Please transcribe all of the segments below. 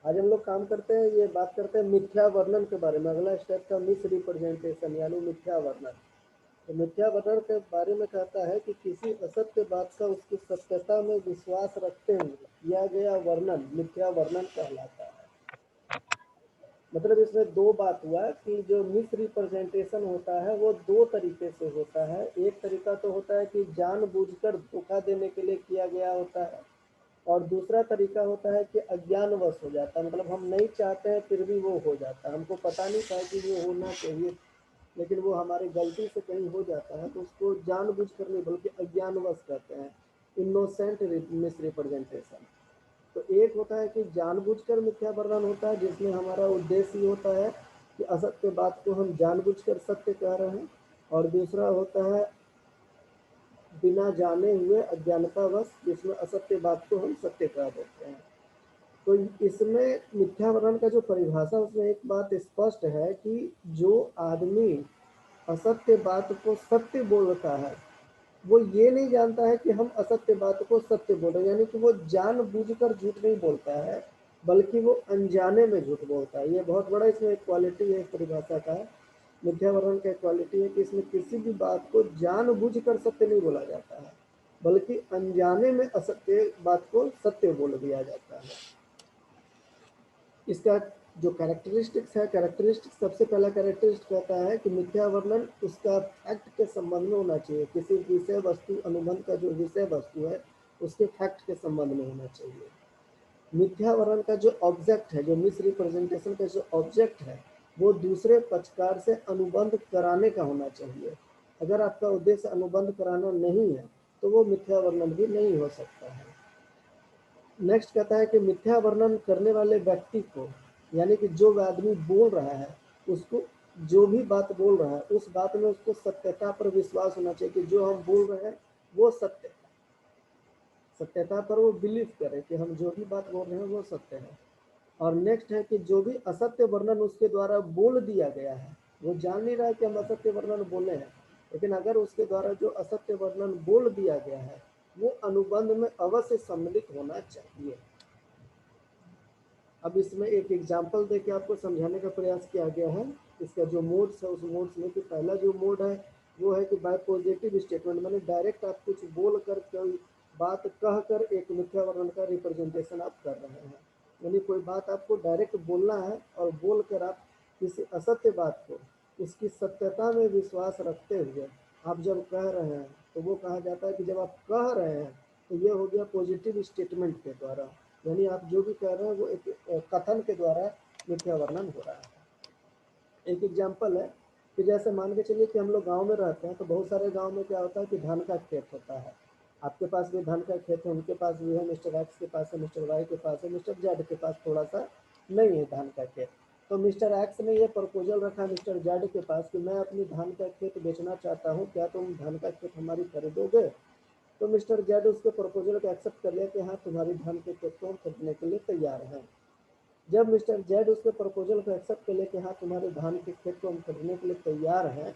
आज हम लोग काम करते हैं, ये बात करते हैं मिथ्या वर्णन के बारे में। अगला स्टेप था मिस रिप्रेजेंटेशन यानी मिथ्या वर्णन। तो मिथ्या वर्णन के बारे में कहता है कि किसी असत्य बात का उसकी सत्यता में विश्वास रखते हुए किया गया वर्णन मिथ्या वर्णन कहलाता है। मतलब इसमें दो बात हुआ कि जो मिस रिप्रेजेंटेशन होता है वो दो तरीके से होता है। एक तरीका तो होता है कि जानबूझकर धोखा देने के लिए किया गया होता है, और दूसरा तरीका होता है कि अज्ञानवश हो जाता है, मतलब हम नहीं चाहते हैं फिर भी वो हो जाता है। हमको पता नहीं था कि ये होना चाहिए, लेकिन वो हमारी गलती से कहीं हो जाता है, तो उसको जानबूझकर नहीं बल्कि अज्ञानवश कहते हैं, इनोसेंट मिस रिप्रेजेंटेशन। तो एक होता है कि जानबूझकर मिथ्या वर्णन होता है, जिसमें हमारा उद्देश्य ये होता है कि असत्य बात को हम जानबूझकर सत्य कह रहे हैं, और दूसरा होता है बिना जाने हुए अज्ञानतावश, जिसमें असत्य बात को हम सत्य कह देते हैं। तो इसमें मिथ्या वर्णन का जो परिभाषा, उसमें एक बात स्पष्ट है कि जो आदमी असत्य बात को सत्य बोलता है वो ये नहीं जानता है कि हम असत्य बात को सत्य बोल रहे हैं, यानी कि वो जानबूझकर झूठ नहीं बोलता है, बल्कि वो अनजाने में झूठ बोलता है। ये बहुत बड़ा इसमें एक क्वालिटी है, परिभाषा का मिथ्या वर्णन का क्वालिटी है कि इसमें किसी भी बात को जानबूझकर सत्य नहीं बोला जाता है, बल्कि अनजाने में असत्य बात को सत्य बोल दिया जाता है। इसका जो कैरेक्टरिस्टिक्स है, कैरेक्टरिस्टिक्स सबसे पहला कैरेक्टरिस्टिक कहता है कि मिथ्या वर्णन उसका फैक्ट के संबंध में होना चाहिए। किसी विषय वस्तु अनुबंध का जो विषय वस्तु है उसके फैक्ट के संबंध में होना चाहिए। मिथ्या वर्णन का जो ऑब्जेक्ट है, जो मिस रिप्रेजेंटेशन का जो ऑब्जेक्ट है, वो दूसरे पक्षकार से अनुबंध कराने का होना चाहिए। अगर आपका उद्देश्य अनुबंध कराना नहीं है तो वो मिथ्या वर्णन भी नहीं हो सकता है। नेक्स्ट कहता है कि मिथ्या वर्णन करने वाले व्यक्ति को, यानी कि जो आदमी बोल रहा है उसको, जो भी बात बोल रहा है उस बात में उसको सत्यता पर विश्वास होना चाहिए कि जो हम बोल रहे हैं वो सत्य है। सत्यता पर वो बिलीव करे कि हम जो भी बात बोल रहे हैं वो सत्य है। और नेक्स्ट है कि जो भी असत्य वर्णन उसके द्वारा बोल दिया गया है, वो जान नहीं रहा है कि हम असत्य वर्णन बोले हैं, लेकिन अगर उसके द्वारा जो असत्य वर्णन बोल दिया गया है वो अनुबंध में अवश्य सम्मिलित होना चाहिए। अब इसमें एक एग्जाम्पल देके आपको समझाने का प्रयास किया गया है। इसका जो मोड्स है उस मोड्स में कि पहला जो मोड है वो है कि बाय पॉजिटिव स्टेटमेंट, मैंने डायरेक्ट आप कुछ बोल कर कोई बात कह कर एक मिथ्या वर्णन का रिप्रेजेंटेशन आप कर रहे हैं। यानी कोई बात आपको डायरेक्ट बोलना है और बोल कर आप किसी असत्य बात को उसकी सत्यता में विश्वास रखते हुए आप जब कह रहे हैं तो वो कहा जाता है कि जब आप कह रहे हैं तो ये हो गया पॉजिटिव स्टेटमेंट के द्वारा, यानी आप जो भी कह रहे हैं वो एक कथन के द्वारा मिथ्या वर्णन हो रहा है। एक एग्जाम्पल है कि जैसे मान के चलिए कि हम लोग गांव में रहते हैं, तो बहुत सारे गांव में क्या होता है कि धान का खेत होता है। आपके पास भी धान का खेत है, उनके पास भी है, मिस्टर एक्स के पास है, मिस्टर वाई के पास है, मिस्टर जेड के पास थोड़ा सा नहीं है धान का खेत। तो मिस्टर एक्स ने ये प्रपोजल रखा मिस्टर जेड के पास कि मैं अपनी धान का खेत बेचना चाहता हूँ, क्या तुम धान का खेत हमारी खरीदोगे? तो मिस्टर जेड उसके प्रपोजल को एक्सेप्ट कर लिया कि हाँ तुम्हारी धान के खेत को हम खरीदने के लिए तैयार हैं। जब मिस्टर जेड उसके प्रपोजल को एक्सेप्ट कर लिया कि हाँ तुम्हारे धान के खेत को हम खरीदने के लिए तैयार हैं,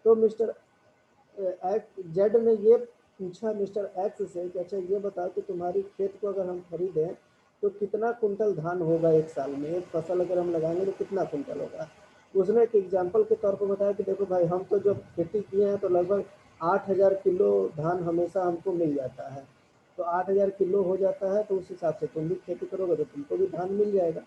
तो मिस्टर जेड ने ये पूछा मिस्टर एक्स से कि अच्छा ये बताओ कि तुम्हारी खेत को अगर हम खरीदें तो कितना कुंटल धान होगा एक साल में, एक फसल अगर हम लगाएंगे तो कितना कुंटल होगा। उसने एक एग्जाम्पल के तौर पर बताया कि देखो भाई हम तो जब खेती किए हैं तो लगभग 8,000 किलो धान हमेशा हमको मिल जाता है। तो 8,000 किलो हो जाता है तो उस हिसाब से तुम भी खेती करोगे तो तुमको भी धान मिल जाएगा।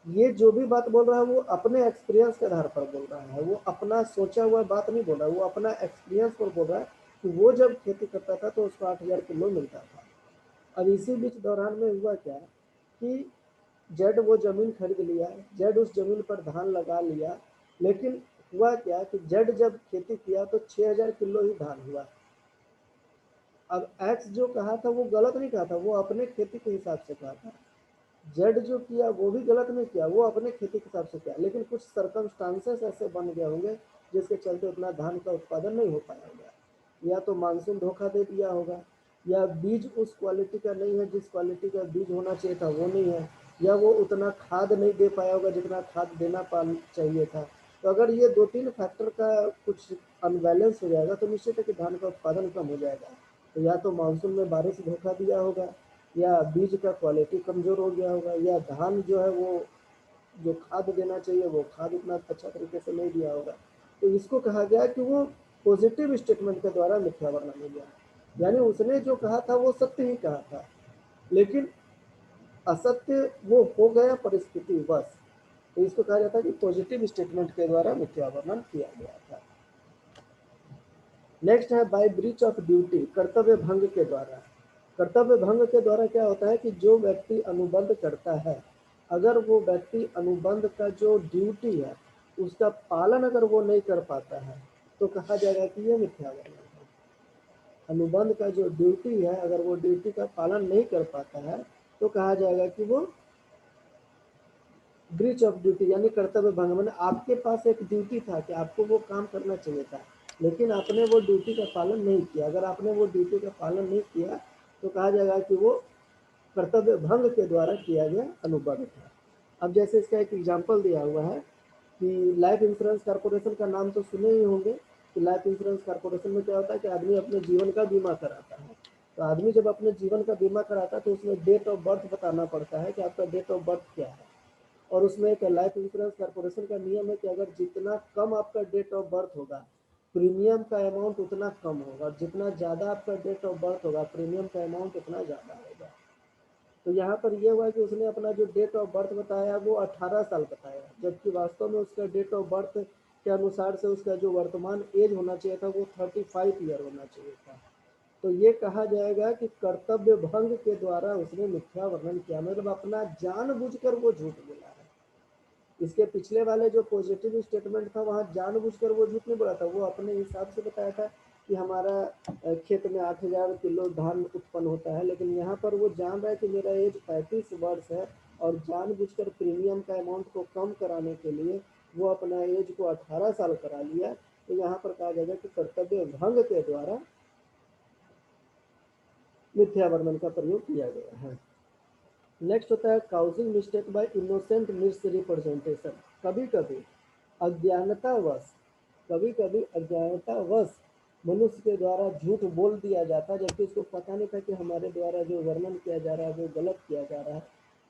ये जो भी बात बोल रहा है वो अपने एक्सपीरियंस के आधार पर बोल रहा है, वो अपना सोचा हुआ बात नहीं बोल रहा है, वो अपना एक्सपीरियंस पर बोल रहा है कि वो जब खेती करता था तो उसको 8,000 किलो मिलता था। अब इसी बीच दौरान में हुआ क्या कि जेड वो जमीन खरीद लिया, जेड उस जमीन पर धान लगा लिया, लेकिन हुआ क्या कि जेड जब खेती किया तो 6,000 किलो ही धान हुआ। अब एक्स जो कहा था वो गलत नहीं कहा था, वो अपने खेती के हिसाब से कहा था। जेड जो किया वो भी गलत नहीं किया, वो अपने खेती के हिसाब से किया, लेकिन कुछ सर्कमस्टांसेस ऐसे बन गए होंगे जिसके चलते उतना धान का उत्पादन नहीं हो पाया होगा। या तो मानसून धोखा दे दिया होगा, या बीज उस क्वालिटी का नहीं है जिस क्वालिटी का बीज होना चाहिए था वो नहीं है, या वो उतना खाद नहीं दे पाया होगा जितना खाद देना चाहिए था। तो अगर ये दो तीन फैक्टर का कुछ अनबैलेंस हो जाएगा तो निश्चित है कि धान का उत्पादन कम हो जाएगा। तो या तो मानसून में बारिश धोखा दिया होगा, या बीज का क्वालिटी कमज़ोर हो गया होगा, या धान जो है वो जो खाद देना चाहिए वो खाद उतना अच्छा तरीके से नहीं दिया होगा। तो इसको कहा गया कि वो पॉजिटिव स्टेटमेंट के द्वारा मिथ्या वर्णन हो गया, यानी उसने जो कहा था वो सत्य ही कहा था, लेकिन असत्य वो हो गया परिस्थिति बस। तो इसको कहा जाता है कि पॉजिटिव स्टेटमेंट के द्वारा मिथ्या वर्णन किया गया था। नेक्स्ट है बाय ब्रीच ऑफ ड्यूटी, कर्तव्य भंग के द्वारा। कर्तव्य भंग के द्वारा क्या होता है कि जो व्यक्ति अनुबंध करता है, अगर वो व्यक्ति अनुबंध का जो ड्यूटी है उसका पालन अगर वो नहीं कर पाता है तो कहा जाएगा कि ये मिथ्या वर्णन है। अनुबंध का जो ड्यूटी है अगर वो ड्यूटी का पालन नहीं कर पाता है तो कहा जाएगा कि वो ब्रीच ऑफ ड्यूटी यानी कर्तव्य भंग। मैंने आपके पास एक ड्यूटी था कि आपको वो काम करना चाहिए था, लेकिन आपने वो ड्यूटी का पालन नहीं किया। अगर आपने वो ड्यूटी का पालन नहीं किया तो कहा जाएगा कि वो कर्तव्य भंग के द्वारा किया गया अनुबंध था। अब जैसे इसका एक एग्जाम्पल दिया हुआ है कि लाइफ इंश्योरेंस कॉर्पोरेशन का नाम तो सुने ही होंगे कि लाइफ इंश्योरेंस कॉर्पोरेशन में क्या होता है कि आदमी अपने जीवन का बीमा कराता है। तो आदमी जब अपने जीवन का बीमा कराता है तो उसमें डेट ऑफ बर्थ बताना पड़ता है कि आपका डेट ऑफ बर्थ क्या है। और उसमें एक लाइफ इंश्योरेंस कॉर्पोरेशन का नियम है कि अगर जितना कम आपका डेट ऑफ बर्थ होगा प्रीमियम का अमाउंट उतना कम होगा, और जितना ज़्यादा आपका डेट ऑफ बर्थ होगा प्रीमियम का अमाउंट उतना ज़्यादा होगा। तो यहाँ पर यह हुआ कि उसने अपना जो डेट ऑफ बर्थ बताया वो 18 साल बताया, जबकि वास्तव में उसका डेट ऑफ बर्थ के अनुसार से उसका जो वर्तमान एज होना चाहिए था वो 35 ईयर होना चाहिए था। तो ये कहा जाएगा कि कर्तव्य भंग के द्वारा उसने मिथ्या वर्णन किया, मतलब अपना जानबूझकर वो झूठ बोला है। इसके पिछले वाले जो पॉजिटिव स्टेटमेंट था वहाँ जानबूझकर वो झूठ नहीं बोला था, वो अपने हिसाब से बताया था कि हमारा खेत में 8,000 किलो धान उत्पन्न होता है, लेकिन यहाँ पर वो जान रहा है कि मेरा एज 35 वर्ष है और जानबूझकर प्रीमियम का अमाउंट को कम कराने के लिए वो अपना एज को 18 साल करा लिया। तो यहाँ पर कहा जाएगा कि कर्तव्य भंग के द्वारा मिथ्या वर्णन का प्रयोग किया गया है। नेक्स्ट होता है causing mistake by innocent miss representation. कभी कभी अज्ञानतावश कभी कभी अज्ञानतावश मनुष्य के द्वारा झूठ बोल दिया जाता है, जबकि उसको पता नहीं था कि हमारे द्वारा जो वर्णन किया जा रहा है वो गलत किया जा रहा है,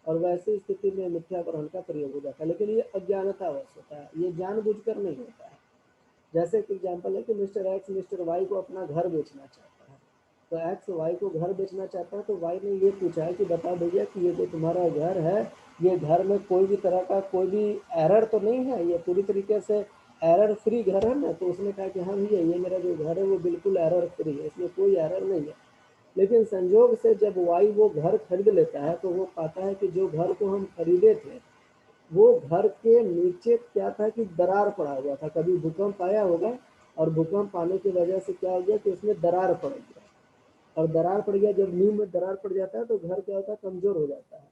और वैसी स्थिति में मिथ्या वर्णन का प्रयोग हो जाता है। लेकिन ये अज्ञानतावश होता है, ये जानबूझकर नहीं होता है। जैसे एक एग्जाम्पल है कि मिस्टर एक्स मिस्टर वाई को अपना घर बेचना चाहता है। तो एक्स वाई को घर बेचना चाहता है, तो वाई ने ये पूछा है कि बता भैया कि ये जो तुम्हारा घर है ये घर में कोई भी तरह का कोई भी एरर तो नहीं है, ये पूरी तरीके से एरर फ्री घर है ना। तो उसने कहा कि हाँ भैया ये मेरा जो घर है वो बिल्कुल एरर फ्री है, इसमें कोई एरर नहीं है। लेकिन संजोग से जब वाई वो घर खरीद लेता है तो वो पाता है कि जो घर को हम खरीदे थे वो घर के नीचे क्या था कि दरार पड़ा हुआ था, कभी भूकंप आया होगा और भूकंप आने की वजह से क्या हो गया कि उसमें दरार पड़ गया। और दरार पड़ गया, जब नींव में दरार पड़ जाता है तो घर क्या होता है कमजोर हो जाता है।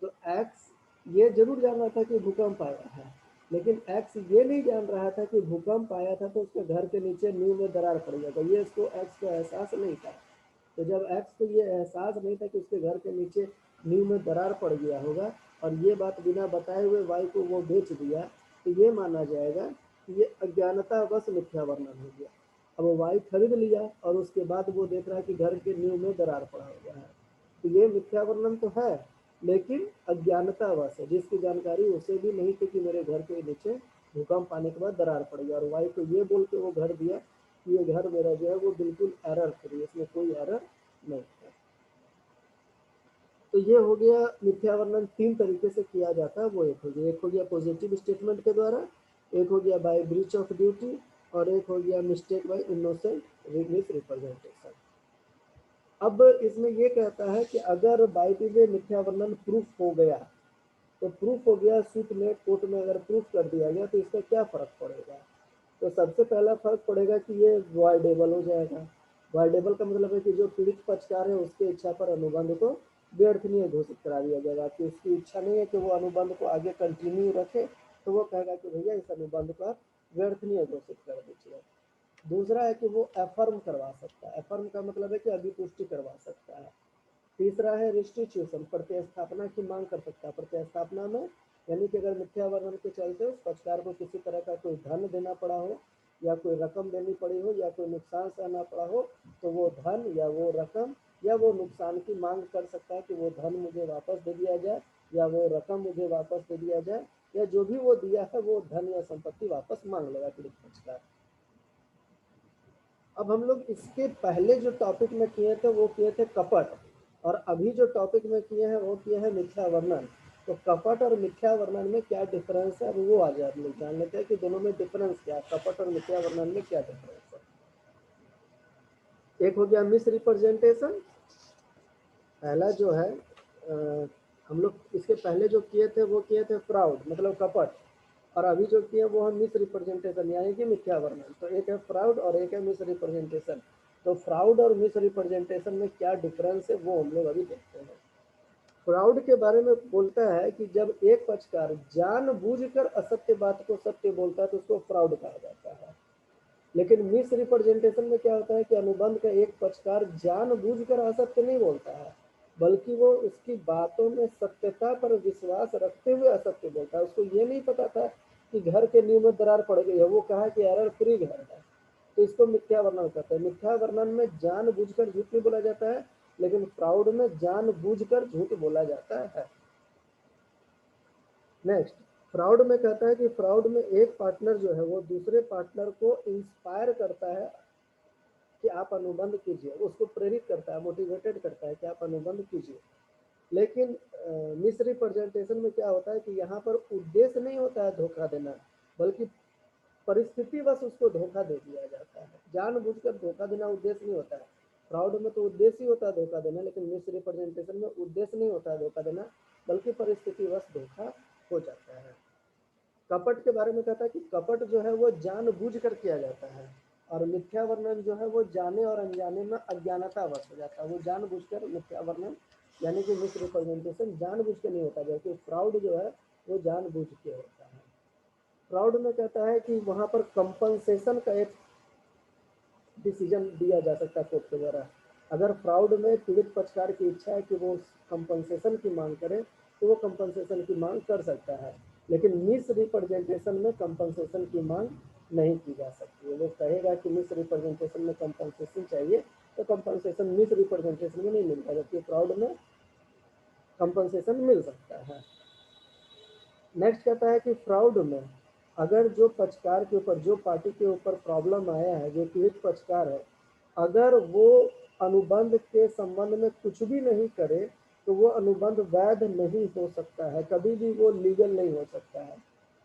तो एक्स ये जरूर जान रहा था कि भूकंप आया है, लेकिन एक्स ये नहीं जान रहा था कि भूकंप आया था तो उसके घर के नीचे नींव में दरार पड़ जाएगा, ये इसको एक्स को एहसास नहीं था। तो जब एक्स को ये एहसास नहीं था कि उसके घर के नीचे नींव में दरार पड़ गया होगा और ये बात बिना बताए हुए वाई को वो बेच दिया, तो ये माना जाएगा कि ये अज्ञानतावश मिथ्या वर्णन हो गया। अब वो वाई खरीद लिया और उसके बाद वो देख रहा है कि घर के नींव में दरार पड़ा हुआ है, तो ये मिथ्या वर्णन तो है लेकिन अज्ञानतावश है, जिसकी जानकारी उसे भी नहीं थी कि मेरे घर के नीचे भूकंप आने के बाद दरार पड़ गया, और वाई को ये बोल के वो घर दिया कि ये घर मेरा जो है वो बिल्कुल एरर फ्री, इसमें कोई एरर नहीं है। तो ये हो गया मिथ्या वर्णन तीन तरीके से किया जाता है, वो एक हो गया पॉजिटिव स्टेटमेंट के द्वारा, एक हो गया बाय ब्रीच ऑफ ड्यूटी, और एक हो गया mistake by innocent miss representation. अब इसमें ये कहता है कि अगर बाय द वे मिथ्या वर्णन प्रूफ हो गया, तो प्रूफ हो गया सूट में कोर्ट में अगर प्रूफ कर दिया गया तो इसका क्या फर्क पड़ेगा। तो सबसे पहला फर्क पड़ेगा कि ये वॉइडेबल हो जाएगा। वॉइडेबल का मतलब है कि जो पीड़ित पक्षकार है उसके इच्छा पर अनुबंध को व्यर्थ नहीं घोषित करा दिया जाएगा, कि उसकी इच्छा नहीं है कि वो अनुबंध को आगे कंटिन्यू रखे, तो वो कहेगा कि भैया इस अनुबंध को आप व्यर्थ नहीं घोषित कर दीजिए। दूसरा है कि वो एफर्म करवा सकता है, एफर्म का मतलब है कि अभिपुष्टि करवा सकता है। तीसरा है रिस्टिट्यूशन, प्रतिस्थापना की मांग कर सकता है। प्रतिस्थापना में यानी कि अगर मिथ्या वर्णन के चलते उस पक्षकार को किसी तरह का कोई धन देना पड़ा हो या कोई रकम देनी पड़ी हो या कोई नुकसान सहना पड़ा हो, तो वो धन या वो रकम या वो नुकसान की मांग कर सकता है कि वो धन मुझे वापस दे दिया जाए, या वो रकम मुझे वापस दे दिया जाए, या जो भी वो दिया है वो धन या संपत्ति वापस मांग लेगा पीड़ित पक्षकार। अब हम लोग इसके पहले जो टॉपिक में किए थे वो किए थे कपट, और अभी जो टॉपिक में किए हैं वो किए हैं मिथ्या वर्णन। तो कपट और मिथ्या वर्णन में क्या डिफरेंस है वो आज आप लोग जान लेते हैं कि दोनों में डिफरेंस क्या है, कपट और मिथ्या वर्णन में क्या डिफरेंस है। एक हो गया मिस रिप्रेजेंटेशन, पहला जो है हम लोग इसके पहले जो किए थे वो किए थे फ्रॉड मतलब कपट, और अभी जो किए वो है मिस रिप्रेजेंटेशन यानी कि मिथ्या वर्णन। तो एक है फ्रॉड और एक है मिस रिप्रेजेंटेशन। तो फ्रॉड और मिस रिप्रेजेंटेशन में क्या डिफरेंस है वो हम लोग अभी देखते हैं। फ्रॉड के बारे में बोलता है कि जब एक पक्षकार जानबूझकर असत्य बात को सत्य बोलता है तो उसको फ्रॉड कहा जाता है। लेकिन मिस रिप्रेजेंटेशन में क्या होता है कि अनुबंध का एक पक्षकार जानबूझकर असत्य नहीं बोलता है, बल्कि वो उसकी बातों में सत्यता पर विश्वास रखते हुए असत्य बोलता है। उसको ये नहीं पता था कि घर के नींव में दरार पड़ गई है, वो कहा कि एरर फ्री घर है, तो इसको मिथ्या वर्णन कहते हैं। मिथ्या वर्णन में जानबूझकर झूठ नहीं बोला जाता है, लेकिन फ्रॉड में जानबूझकर झूठ बोला जाता है। नेक्स्ट, फ्रॉड में कहता है कि फ्रॉड में एक पार्टनर जो है वो दूसरे पार्टनर को इंस्पायर करता है कि आप अनुबंध कीजिए, उसको प्रेरित करता है, मोटिवेटेड करता है कि आप अनुबंध कीजिए। लेकिन मिस रिप्रेजेंटेशन में क्या होता है कि यहाँ पर उद्देश्य नहीं होता है धोखा देना, बल्कि परिस्थितिवश उसको धोखा दे दिया जाता है। जानबूझकर धोखा देना उद्देश्य नहीं होता है। फ्रॉड में तो उद्देश्य ही होता है धोखा देना, लेकिन मिस रिप्रेजेंटेशन में उद्देश्य नहीं होता है धोखा देना, बल्कि परिस्थितिवश धोखा हो जाता है। कपट के बारे में कहता है कि कपट जो है वो जानबूझ कर किया जाता है, और मिथ्या वर्णन जो है वो जाने और अनजाने में अज्ञानतावश हो जाता है। वो जानबूझकर मिथ्या वर्णन यानी कि मिस रिप्रेजेंटेशन जानबूझ के नहीं होता, जबकि फ्रॉड जो है वो जानबूझ के होता है। फ्रॉड में कहता है कि वहाँ पर कंपनसेशन का एक डिसीजन दिया जा सकता है कोर्ट के द्वारा। अगर फ्रॉड में पीड़ित पक्षकार की इच्छा है कि वो कंपनसेशन की मांग करे तो वो कंपनसेशन की मांग कर सकता है, लेकिन मिस रिप्रेजेंटेशन में कंपनसेशन की मांग नहीं की जा सकती है। वो कहेगा कि मिस रिप्रेजेंटेशन में कंपनसेशन चाहिए तो कंपनसेशन मिस रिप्रेजेंटेशन में नहीं मिलता, जबकि फ्रॉड में कंपनसेशन मिल सकता है। नेक्स्ट कहता है कि फ्रॉड में अगर जो पक्षकार के ऊपर, जो पार्टी के ऊपर प्रॉब्लम आया है, जो पीड़ित पक्षकार है, अगर वो अनुबंध के संबंध में कुछ भी नहीं करे तो वो अनुबंध वैध नहीं हो सकता है, कभी भी वो लीगल नहीं हो सकता है।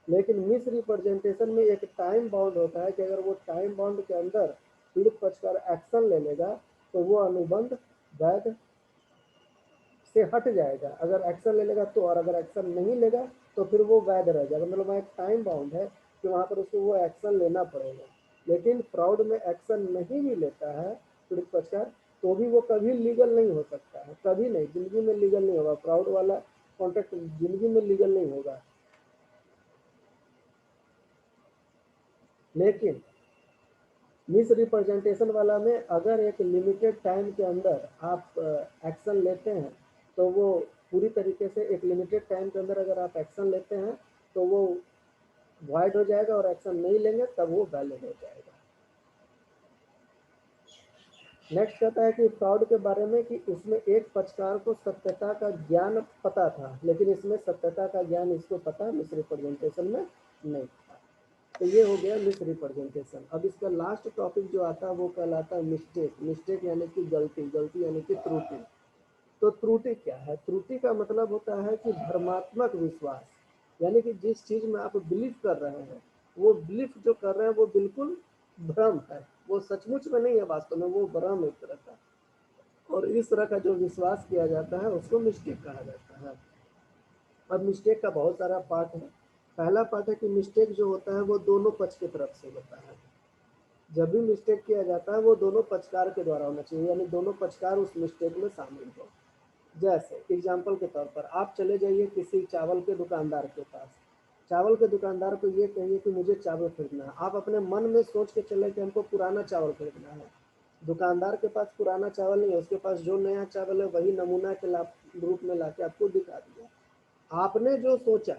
लेकिन मिस रिप्रेजेंटेशन में एक टाइम बाउंड होता है कि अगर वो टाइम बाउंड के अंदर पीड़ित पक्षकार एक्शन ले लेगा तो वो अनुबंध वैध से हट जाएगा। अगर एक्शन ले लेगा तो, और अगर एक्शन नहीं लेगा तो फिर वो वैध रह जाएगा। मतलब वहाँ एक टाइम बाउंड है कि वहाँ पर उसको वो एक्शन लेना पड़ेगा। लेकिन फ्रॉड में एक्शन नहीं भी लेता है पीड़ित पक्षकार तो भी वो कभी लीगल नहीं हो सकता है, कभी नहीं, जिंदगी में लीगल नहीं होगा। फ्रॉड वाला कॉन्ट्रैक्ट जिंदगी में लीगल नहीं होगा। लेकिन मिस रिप्रेजेंटेशन वाला में अगर एक लिमिटेड टाइम के अंदर आप एक्शन लेते हैं तो वो पूरी तरीके से, एक लिमिटेड टाइम के अंदर अगर आप एक्शन लेते हैं तो वो वॉइड हो जाएगा, और एक्शन नहीं लेंगे तब वो वैलिड हो जाएगा। नेक्स्ट कहता है कि फ्रॉड के बारे में कि इसमें एक पक्षकार को सत्यता का ज्ञान पता था, लेकिन इसमें सत्यता का ज्ञान इसको पता मिस रिप्रेजेंटेशन में नहीं था। तो ये हो गया मिस रिप्रेजेंटेशन। अब इसका लास्ट टॉपिक जो आता है वो कहलाता है मिस्टेक। मिस्टेक यानी कि गलती, गलती यानी कि त्रुटि। तो त्रुटि क्या है? त्रुटि का मतलब होता है कि भ्रमात्मक विश्वास, यानी कि जिस चीज में आप बिलीव कर रहे हैं वो बिलीफ जो कर रहे हैं वो बिल्कुल भ्रम है, वो सचमुच में नहीं है, वास्तव में वो भ्रम एक तरह का। और इस तरह का जो विश्वास किया जाता है उसको मिस्टेक कहा जाता है। अब मिस्टेक का बहुत सारा पार्ट है। पहला पार्ट है कि मिस्टेक जो होता है वो दोनों पक्ष की तरफ से होता है। जब भी मिस्टेक किया जाता है वो दोनों पक्षकार के द्वारा होना चाहिए, यानी दोनों पक्षकार उस मिस्टेक में शामिल हो। जैसे एग्जाम्पल के तौर पर आप चले जाइए किसी चावल के दुकानदार के पास, चावल के दुकानदार को ये कहिए कि मुझे चावल खरीदना है। आप अपने मन में सोच के चले कि हमको पुराना चावल खरीदना है। दुकानदार के पास पुराना चावल नहीं है, उसके पास जो नया चावल है वही नमूना के रूप में ला के आपको दिखा दिया। आपने जो सोचा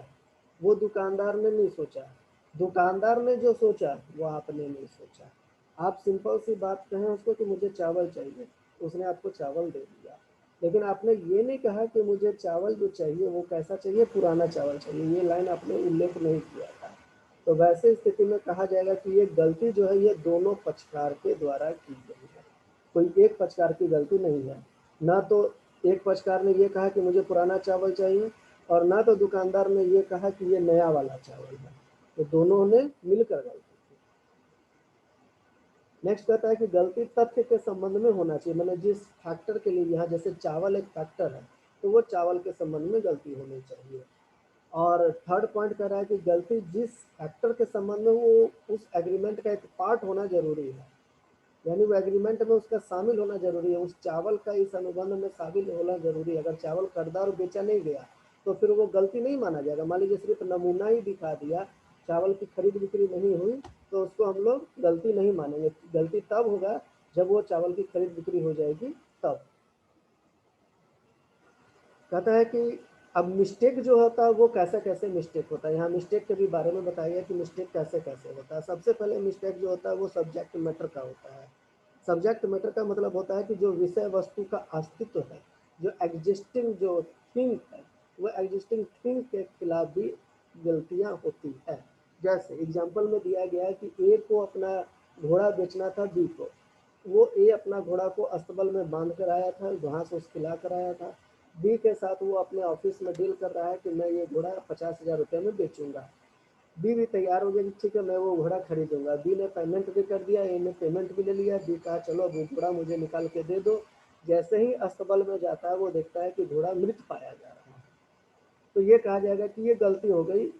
वो दुकानदार ने नहीं सोचा, दुकानदार ने जो सोचा वो आपने नहीं सोचा। आप सिंपल सी बात कहें उसको कि मुझे चावल चाहिए, उसने आपको चावल दे दिया, लेकिन आपने ये नहीं कहा कि मुझे चावल जो चाहिए वो कैसा चाहिए, पुराना चावल चाहिए, ये लाइन आपने उल्लेख नहीं किया था। तो वैसे स्थिति में कहा जाएगा कि ये गलती जो है ये दोनों पक्षकार के द्वारा की गई है, कोई एक पक्षकार की गलती नहीं है। ना तो एक पक्षकार ने ये कहा कि मुझे पुराना चावल चाहिए, और ना तो दुकानदार ने ये कहा कि ये नया वाला चावल है, तो दोनों ने मिलकर गलती की। नेक्स्ट कहता है कि गलती तथ्य के संबंध में होना चाहिए, मैंने जिस फैक्टर के लिए, यहाँ जैसे चावल एक फैक्टर है तो वो चावल के संबंध में गलती होनी चाहिए। और थर्ड पॉइंट कह रहा है कि गलती जिस फैक्टर के संबंध में वो उस एग्रीमेंट का एक पार्ट होना जरूरी है, यानी वो एग्रीमेंट में उसका शामिल होना जरूरी है, उस चावल का इस अनुबंध में शामिल होना जरूरी है। अगर चावल खरीदा और बेचा नहीं गया तो फिर वो गलती नहीं माना जाएगा। मान लीजिए सिर्फ नमूना ही दिखा दिया, चावल की खरीद बिक्री नहीं हुई, तो उसको हम लोग गलती नहीं मानेंगे। गलती तब होगा जब वो चावल की खरीद बिक्री हो जाएगी तब। कहता है कि अब मिस्टेक जो होता है वो कैसे कैसे मिस्टेक होता है, यहाँ मिस्टेक के भी बारे में बताइए कि मिस्टेक कैसे कैसे होता है। सबसे पहले मिस्टेक जो होता है वो सब्जेक्ट मैटर का होता है। सब्जेक्ट मैटर का मतलब होता है कि जो विषय वस्तु का अस्तित्व है, जो एग्जिस्टिंग जो थिंग है, वो एग्जिस्टिंग थिंग के खिलाफ भी गलतियां होती है। जैसे एग्जाम्पल में दिया गया है कि ए को अपना घोड़ा बेचना था बी को, वो ए अपना घोड़ा को अस्तबल में बांध कर आया था, घास उस खिला कर आया था। बी के साथ वो अपने ऑफिस में डील कर रहा है कि मैं ये घोड़ा 50,000 रुपये में बेचूंगा। बी भी तैयार हो गया कि ठीक है मैं वो घोड़ा खरीदूंगा। बी ने पेमेंट भी कर दिया, ए ने पेमेंट भी ले लिया। बी कहा चलो अब वो घोड़ा मुझे निकाल के दे दो। जैसे ही अस्तबल में जाता है वो देखता है कि घोड़ा मृत पाया जा रहा है, तो ये कहा जाएगा कि ये गलती हो गई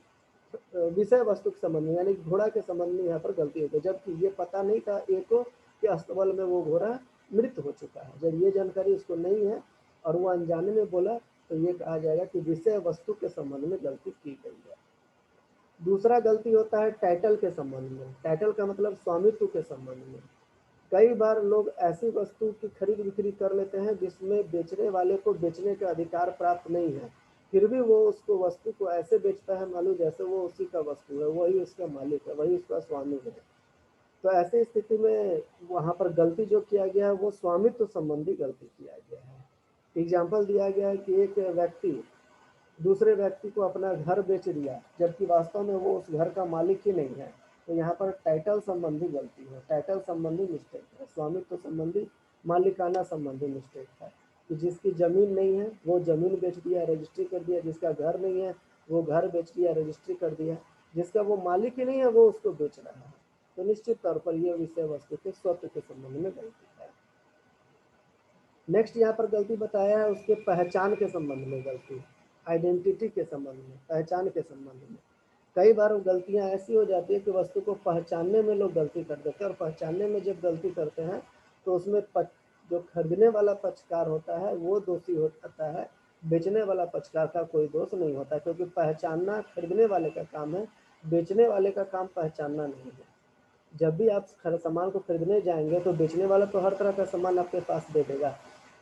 विषय वस्तु के संबंध में, यानी घोड़ा के संबंध में यहाँ पर गलती हो गई, जबकि ये पता नहीं था ए को कि अस्तबल में वो घोड़ा मृत हो चुका है। जब ये जानकारी उसको नहीं है और वो अनजाने में बोला, तो ये कहा जाएगा कि विषय वस्तु के संबंध में गलती की गई है। दूसरा गलती होता है टाइटल के संबंध में। टाइटल का मतलब स्वामित्व के संबंध में। कई बार लोग ऐसी वस्तु की खरीद बिक्री कर लेते हैं जिसमें बेचने वाले को बेचने का अधिकार प्राप्त नहीं है, फिर भी वो उसको वस्तु को ऐसे बेचता है मालूम जैसे वो उसी का वस्तु है, वही उसका मालिक है, वही उसका स्वामी है। तो ऐसी स्थिति में वहाँ पर गलती जो किया गया है वो स्वामित्व संबंधी गलती किया गया है। एग्जाम्पल दिया गया है कि एक व्यक्ति दूसरे व्यक्ति को अपना घर बेच दिया, जबकि वास्तव में वो उस घर का मालिक ही नहीं है। तो यहाँ पर टाइटल संबंधी गलती है, टाइटल संबंधी मिस्टेक है, स्वामित्व संबंधी मालिकाना संबंधी मिस्टेक है कि जिसकी जमीन नहीं है वो जमीन बेच दिया, रजिस्ट्री कर दिया। जिसका घर नहीं है वो घर बेच दिया, रजिस्ट्री कर दिया। जिसका वो मालिक ही नहीं है वो उसको बेच रहा है। तो निश्चित तौर पर यह विषय वस्तु के स्वत्व के संबंध में गलती है। नेक्स्ट यहाँ पर गलती बताया है उसके पहचान के संबंध में गलती, आइडेंटिटी के संबंध में, पहचान के संबंध में। कई बार गलतियाँ ऐसी हो जाती है कि वस्तु को पहचानने में लोग गलती कर देते हैं, और पहचानने में जब गलती करते हैं तो उसमें जो खरीदने वाला पक्षकार होता है वो दोषी हो जाता है, बेचने वाला पक्षकार का कोई दोष नहीं होता, क्योंकि पहचानना खरीदने वाले का काम है, बेचने वाले का काम पहचानना नहीं है। जब भी आप सामान को खरीदने जाएंगे तो बेचने वाला तो हर तरह का सामान आपके पास दे देगा,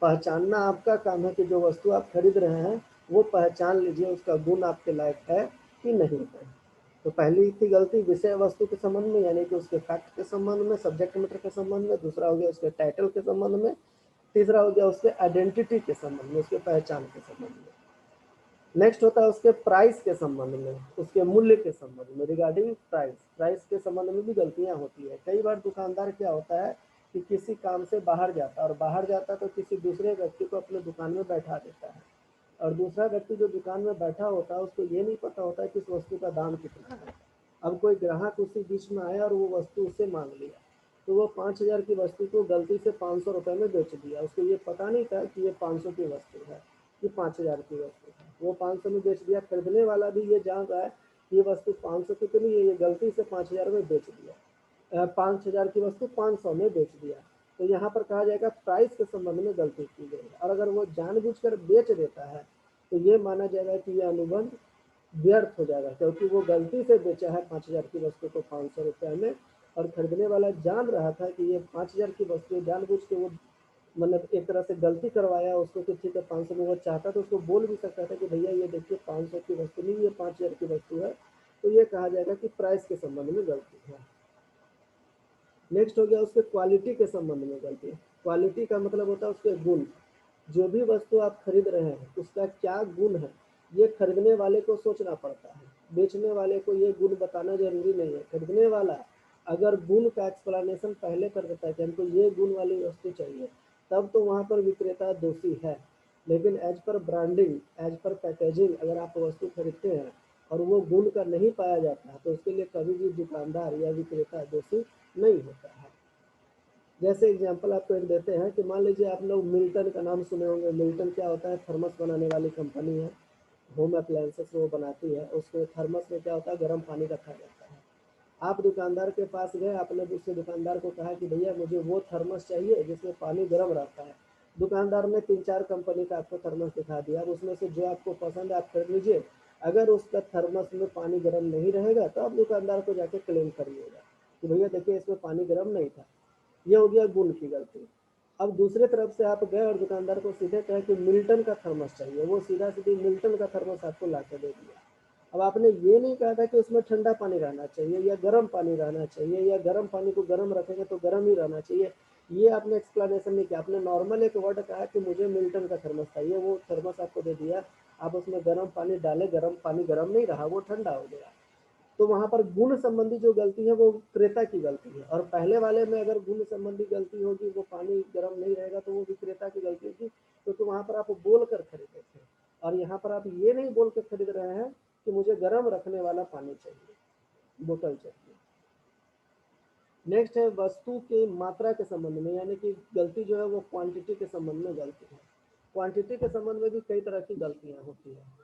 पहचानना आपका काम है कि जो वस्तु आप खरीद रहे हैं वो पहचान लीजिए उसका गुण आपके लायक है कि नहीं है। तो पहली थी गलती विषय वस्तु के संबंध में, यानी कि उसके फैक्ट के संबंध में, सब्जेक्ट मैटर के संबंध में। दूसरा हो गया उसके टाइटल के संबंध में। तीसरा हो गया उसके आइडेंटिटी के संबंध में, उसके पहचान के संबंध में। नेक्स्ट होता है उसके प्राइस के संबंध में, उसके मूल्य के संबंध में, रिगार्डिंग प्राइस। प्राइस के संबंध में भी गलतियां होती है। कई बार दुकानदार क्या होता है कि किसी काम से बाहर जाता है, और बाहर जाता है तो किसी दूसरे व्यक्ति को अपने दुकान में बैठा देता है, और दूसरा व्यक्ति जो दुकान में बैठा होता है उसको ये नहीं पता होता है कि इस वस्तु का दाम कितना है। अब कोई ग्राहक उसी बीच में आया और वो वस्तु उससे मांग लिया, तो वो 5,000 की वस्तु को गलती से 500 रुपये में बेच दिया। उसको ये पता नहीं था कि ये 500 की वस्तु है, कि 5,000 की वस्तु है। वो 500 में बेच दिया। खरीदने वाला भी ये जान रहा है कि ये वस्तु 500 की तो नहीं है, ये गलती से 5,000 में बेच दिया, 5,000 की वस्तु 500 में बेच दिया। तो यहाँ पर कहा जाएगा प्राइस के संबंध में गलती की गई है। और अगर वो जानबूझकर बेच देता है तो ये माना जाएगा कि यह अनुबंध व्यर्थ हो जाएगा, क्योंकि वो गलती से बेचा है 5,000 की वस्तु को 500 रुपये में, और खरीदने वाला जान रहा था कि ये 5,000 की वस्तु, जानबूझ के वो मतलब एक तरह से गलती करवाया उसको कि ठीक है 500 में। वो चाहता तो उसको बोल भी सकता था कि भैया ये देखिए 500 की वस्तु नहीं, ये 5,000 की वस्तु है। तो ये कहा जाएगा कि प्राइस के संबंध में गलती है। नेक्स्ट हो गया उसके क्वालिटी के संबंध में गलती। क्वालिटी का मतलब होता है उसके गुण। जो भी वस्तु आप खरीद रहे हैं उसका क्या गुण है, ये खरीदने वाले को सोचना पड़ता है। बेचने वाले को ये गुण बताना जरूरी नहीं है। खरीदने वाला अगर गुण का एक्सप्लेनेशन पहले कर देता है कि हमको ये गुण वाली वस्तु चाहिए, तब तो वहाँ पर विक्रेता दोषी है। लेकिन as per branding, as per packaging अगर आप वस्तु खरीदते हैं और वो गुण का नहीं पाया जाता है, तो उसके लिए कभी भी दुकानदार या विक्रेता दोषी नहीं होता है। जैसे एग्जांपल आपको एक देते हैं कि मान लीजिए आप लोग मिल्टन का नाम सुने होंगे। मिल्टन क्या होता है, थर्मस बनाने वाली कंपनी है, होम अप्लायंसेस वो बनाती है। उसके थर्मस में क्या होता है, गर्म पानी रखा जाता है। आप दुकानदार के पास गए, आपने दूसरे दुकानदार को कहा कि भैया मुझे वो थर्मस चाहिए जिसमें पानी गर्म रहता है। दुकानदार ने 3-4 कंपनी का आपको थर्मस दिखा दिया। अब उसमें से जो आपको पसंद है आप खरीद लीजिए। अगर उसका थर्मस में पानी गर्म नहीं रहेगा तो आप दुकानदार को जाके क्लेम करिएगा कि भैया देखिए इसमें पानी गर्म नहीं था। ये हो गया गुण की गलती। अब दूसरे तरफ से आप गए और दुकानदार को सीधे कहे कि मिल्टन का थर्मस चाहिए, वो सीधा सीधी मिल्टन का थर्मस आपको ला के दे दिया। अब आपने ये नहीं कहा था कि उसमें ठंडा पानी रहना चाहिए या गर्म पानी रहना चाहिए, या गर्म पानी को गर्म रखेंगे तो गर्म ही रहना चाहिए। ये आपने एक्सप्लेनेशन नहीं किया। आपने नॉर्मल एक वर्ड कहा कि मुझे मिल्टन का थर्मस चाहिए, वो थर्मस आपको दे दिया। आप उसमें गर्म पानी डाले, गर्म पानी गर्म नहीं रहा, वो ठंडा हो गया। तो वहां पर गुण संबंधी जो गलती है वो क्रेता की गलती है। और पहले वाले में अगर गुण संबंधी गलती होगी, वो पानी गर्म नहीं रहेगा, तो वो विक्रेता की गलती होगी, क्योंकि वहां पर आप बोल कर खरीदे थे। और यहाँ पर आप ये नहीं बोल कर खरीद रहे हैं कि मुझे गर्म रखने वाला पानी चाहिए, बोतल चाहिए। नेक्स्ट है वस्तु की मात्रा के संबंध में, यानी कि गलती जो है वो क्वांटिटी के संबंध में गलती है। क्वांटिटी के संबंध में भी कई तरह की गलतियां होती है।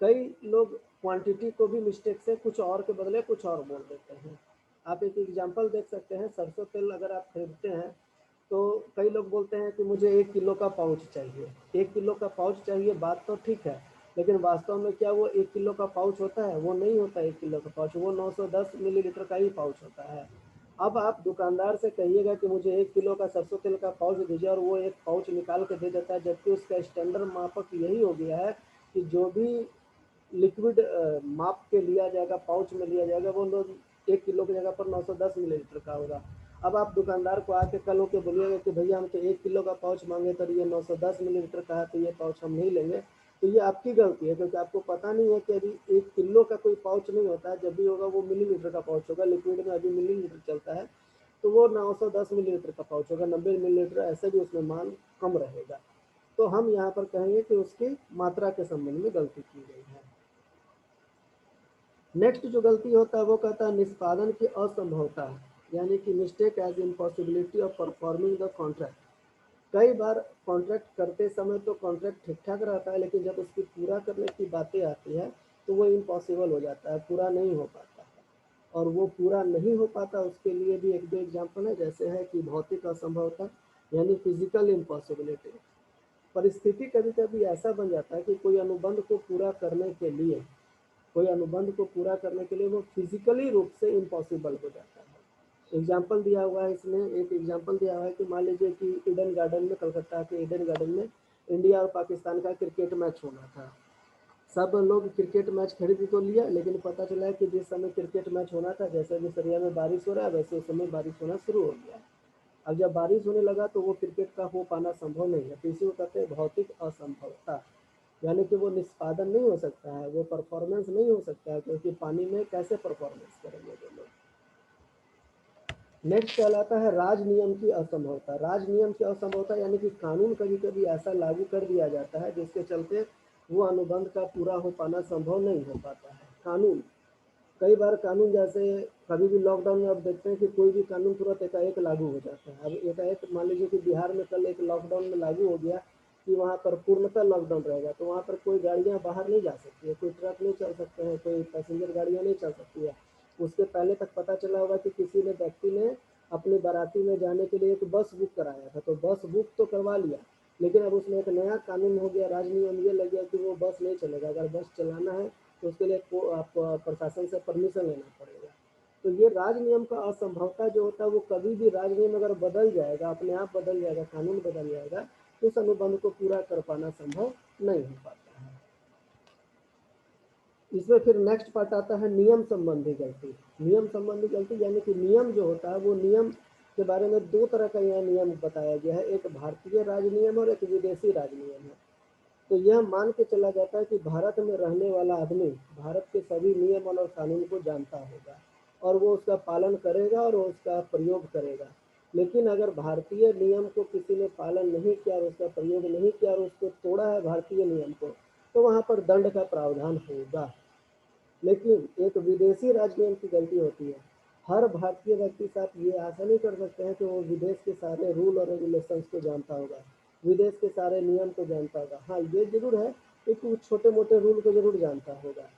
कई लोग क्वांटिटी को भी मिस्टेक से कुछ और के बदले कुछ और बोल देते हैं। आप एक एग्जांपल देख सकते हैं। सरसों तेल अगर आप खरीदते हैं तो कई लोग बोलते हैं कि मुझे 1 किलो का पाउच चाहिए। 1 किलो का पाउच चाहिए, बात तो ठीक है, लेकिन वास्तव में क्या वो 1 किलो का पाउच होता है? वो नहीं होता 1 किलो का पाउच, वो 910 मिलीलीटर का ही पाउच होता है। अब आप दुकानदार से कहिएगा कि मुझे 1 किलो का सरसों तेल का पाउच दीजिए, और वो एक पाउच निकाल के दे देता है, जबकि उसका स्टैंडर्ड मापक यही हो गया है कि जो भी लिक्विड माप के लिया जाएगा, पाउच में लिया जाएगा, वो लोग 1 किलो की जगह पर 910 मिलीलीटर का होगा। अब आप दुकानदार को आके कल होके बोलिएगा कि भैया हम तो 1 किलो का पाउच मांगे तो ये 910 मिलीलीटर का है, तो ये पाउच हम नहीं लेंगे। तो ये आपकी गलती है, क्योंकि आपको पता नहीं है कि अभी 1 किलो का कोई पाउच नहीं होता है। जब भी होगा वो मिलीलीटर का पाउच होगा। लिक्विड में अभी मिलीलीटर चलता है, तो वो 910 मिलीलीटर का पाउच होगा। 90 मिलीलीटर ऐसे भी उसमें मान कम रहेगा। तो हम यहाँ पर कहेंगे कि उसकी मात्रा के संबंध में गलती की गई है। नेक्स्ट जो गलती होता है वो कहता है निष्पादन की असंभवता, यानी कि mistake as impossibility of performing the contract. कई बार कॉन्ट्रैक्ट करते समय तो कॉन्ट्रैक्ट ठीक ठाक रहता है, लेकिन जब उसकी पूरा करने की बातें आती है तो वो इम्पॉसिबल हो जाता है, पूरा नहीं हो पाता है। और वो पूरा नहीं हो पाता, उसके लिए भी एक दो एग्जाम्पल है। जैसे है कि भौतिक असंभवता, यानी फिजिकल इम्पॉसिबिलिटी। परिस्थिति कभी कभी ऐसा बन जाता है कि कोई अनुबंध को पूरा करने के लिए वो फिजिकली रूप से इम्पॉसिबल हो जाता है। एग्जाम्पल दिया हुआ है इसमें, एक एग्जाम्पल दिया हुआ है कि मान लीजिए कि ईडन गार्डन में, कलकत्ता के ईडन गार्डन में इंडिया और पाकिस्तान का क्रिकेट मैच होना था। सब लोग क्रिकेट मैच खरीद तो लिया, लेकिन पता चला है कि जिस समय क्रिकेट मैच होना था, जैसे जिस एरिया में बारिश हो रहा है, वैसे उस समय बारिश होना शुरू हो गया। अब जब बारिश होने लगा तो वो क्रिकेट का हो पाना संभव नहीं है। तो इसी को कहते हैं भौतिक असंभवता, यानी कि वो निष्पादन नहीं हो सकता है, वो परफॉर्मेंस नहीं हो सकता है, क्योंकि पानी में कैसे परफॉर्मेंस करेंगे वो लोग। नेक्स्ट कहलाता है राज नियम की असंभवता। राज नियम की असंभवता यानी कि कानून कभी कभी ऐसा लागू कर दिया जाता है जिसके चलते वो अनुबंध का पूरा हो पाना संभव नहीं हो पाता है। कानून, कई बार कानून, जैसे कभी भी लॉकडाउन में आप देखते हैं कि कोई भी कानून तुरंत एकाएक लागू हो जाता है। अब एकाएक मान लीजिए कि बिहार में कल एक लॉकडाउन में लागू हो गया कि वहाँ पर पूर्णतः लॉकडाउन रहेगा, तो वहाँ पर कोई गाड़ियाँ बाहर नहीं जा सकती है, कोई ट्रक नहीं चल सकते हैं, कोई पैसेंजर गाड़ियाँ नहीं चल सकती है। उसके पहले तक पता चला होगा कि किसी ने व्यक्ति ने अपनी बाराती में जाने के लिए एक बस बुक कराया था, तो बस बुक तो करवा लिया, लेकिन अब उसमें एक नया कानून हो गया, राज नियम ये लग गया कि वो बस नहीं चलेगा। अगर बस चलाना है तो उसके लिए आप प्रशासन से परमिशन लेना पड़ेगा। तो ये राज नियम का असंभवता जो होता है, वो कभी भी राज नियम अगर बदल जाएगा, अपने आप बदल जाएगा, कानून बदल जाएगा, तो उस अनुबंध को पूरा कर पाना संभव नहीं हो पाता है। इसमें फिर नेक्स्ट पार्ट आता है नियम संबंधी गलती। नियम संबंधी गलती यानी कि नियम जो होता है वो नियम के बारे में दो तरह का यह नियम बताया गया है, एक भारतीय राज नियम और एक विदेशी राज नियम है। तो यह मान के चला जाता है कि भारत में रहने वाला आदमी भारत के सभी नियम और कानून को जानता होगा और वो उसका पालन करेगा और वो उसका प्रयोग करेगा। लेकिन अगर भारतीय नियम को किसी ने पालन नहीं किया और उसका प्रयोग नहीं किया और उसको तोड़ा है भारतीय नियम को, तो वहाँ पर दंड का प्रावधान होगा। लेकिन एक विदेशी राज नियम की गलती होती है। हर भारतीय व्यक्ति साथ ये आशा नहीं कर सकते हैं कि वो विदेश के सारे रूल और रेगुलेशंस को जानता होगा, विदेश के सारे नियम को जानता होगा। हाँ, ये जरूर है कि कुछ छोटे मोटे रूल को जरूर जानता होगा।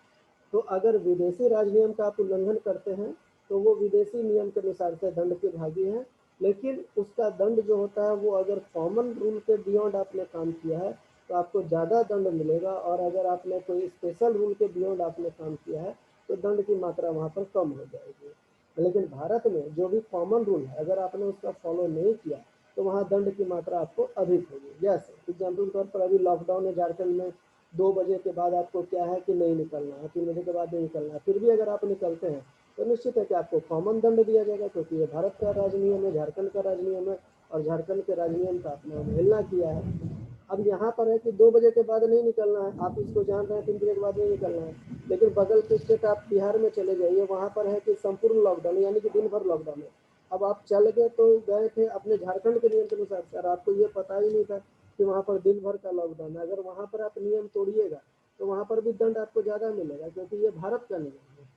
तो अगर विदेशी राज नियम का आप उल्लंघन करते हैं तो वो विदेशी नियम के अनुसार से दंड के भागी है। लेकिन उसका दंड जो होता है वो अगर कॉमन रूल के बियॉन्ड आपने काम किया है तो आपको ज़्यादा दंड मिलेगा, और अगर आपने कोई स्पेशल रूल के बियॉन्ड आपने काम किया है तो दंड की मात्रा वहाँ पर कम हो जाएगी। लेकिन भारत में जो भी कॉमन रूल है अगर आपने उसका फॉलो नहीं किया तो वहाँ दंड की मात्रा आपको अधिक होगी। जैसे एग्जाम्पल के तौर पर अभी लॉकडाउन है झारखंड में, 2 बजे के बाद आपको क्या है कि नहीं निकलना है, 3 बजे के बाद नहीं निकलना है, फिर भी अगर आप निकलते हैं तो निश्चित है कि आपको कॉमन दंड दिया जाएगा, क्योंकि ये भारत का राज नियम है, झारखंड का राज नियम है और झारखंड के राज नियम का आपने अवहेलना किया है। अब यहाँ पर है कि 2 बजे के बाद नहीं निकलना है, आप इसको जान रहे हैं 3 बजे के बाद नहीं निकलना है। लेकिन बगल के स्टेट आप बिहार में चले जाइए, वहाँ पर है कि संपूर्ण लॉकडाउन यानी कि दिन भर लॉकडाउन है। अब आप चल गए तो गए थे अपने झारखंड के नियम के अनुसार से, और आपको ये पता ही नहीं था कि वहाँ पर दिन भर का लॉकडाउन है। अगर वहाँ पर आप नियम तोड़िएगा तो वहाँ पर भी दंड आपको ज़्यादा मिलेगा, क्योंकि ये भारत का नियम है।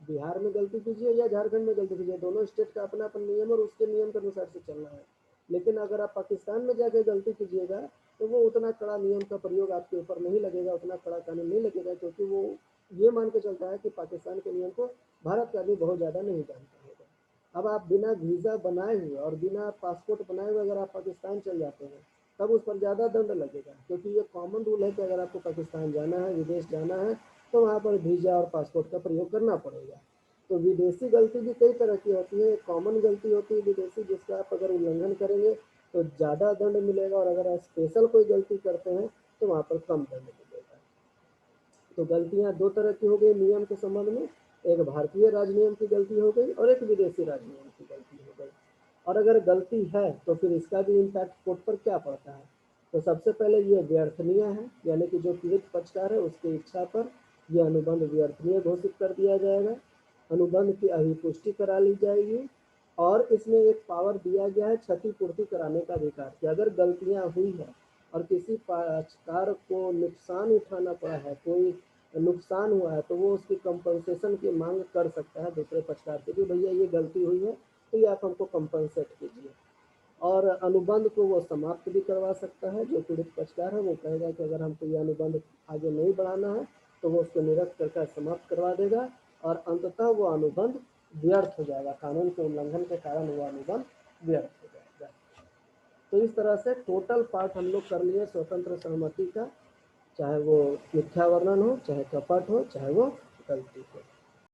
बिहार में गलती कीजिए या झारखंड में गलती कीजिए, दोनों स्टेट का अपना अपना नियम और उसके नियम के अनुसार से चलना है। लेकिन अगर आप पाकिस्तान में जाके गलती कीजिएगा तो वो उतना कड़ा नियम का प्रयोग आपके ऊपर नहीं लगेगा, उतना कड़ा कानून नहीं लगेगा, क्योंकि वो ये मान के चलता है कि पाकिस्तान के नियम को भारत का आदमी बहुत ज़्यादा नहीं जानता होगा। अब आप बिना वीज़ा बनाए हुए और बिना पासपोर्ट बनाए हुए अगर आप पाकिस्तान चल जाते हैं तब उस पर ज़्यादा दंड लगेगा, क्योंकि ये कॉमन रूल है कि अगर आपको पाकिस्तान जाना है, विदेश जाना है, तो वहाँ पर वीज़ा और पासपोर्ट का प्रयोग करना पड़ेगा। तो विदेशी गलती भी कई तरह की होती है। एक कॉमन गलती होती है विदेशी, जिसका आप अगर उल्लंघन करेंगे तो ज़्यादा दंड मिलेगा, और अगर आप स्पेशल कोई गलती करते हैं तो वहाँ पर कम दंड मिलेगा। तो गलतियाँ दो तरह की हो गई नियम के संबंध में, एक भारतीय राज नियम की गलती हो गई और एक विदेशी राज नियम की गलती हो गई। और अगर गलती है तो फिर इसका भी इम्पैक्ट कोर्ट पर क्या पड़ता है। तो सबसे पहले ये व्यर्थनीय है, यानी कि जो पीड़ित पक्षकार है उसकी इच्छा पर यह अनुबंध व्यर्थनीय घोषित कर दिया जाएगा, अनुबंध की अभिपुष्टि करा ली जाएगी, और इसमें एक पावर दिया गया है क्षतिपूर्ति कराने का अधिकार, कि अगर गलतियां हुई है और किसी पक्षकार को नुकसान उठाना पड़ा है, कोई नुकसान हुआ है, तो वो उसकी कंपनसेशन की मांग कर सकता है दूसरे पक्षकार से कि भैया ये गलती हुई है तो ये आप हमको कंपनसेट कीजिए। और अनुबंध को वो समाप्त भी करवा सकता है। जो पीड़ित पक्षकार है वो कहेगा कि अगर हमको ये अनुबंध आगे नहीं बढ़ाना है तो वो उसको निरस्त करके समाप्त करवा देगा, और अंततः वो अनुबंध व्यर्थ हो जाएगा, कानून के उल्लंघन के कारण वो अनुबंध व्यर्थ हो जाएगा। तो इस तरह से टोटल पार्ट हम लोग कर लिए स्वतंत्र सहमति का, चाहे वो मिथ्या वर्णन हो, चाहे कपट हो, चाहे वो गलती हो।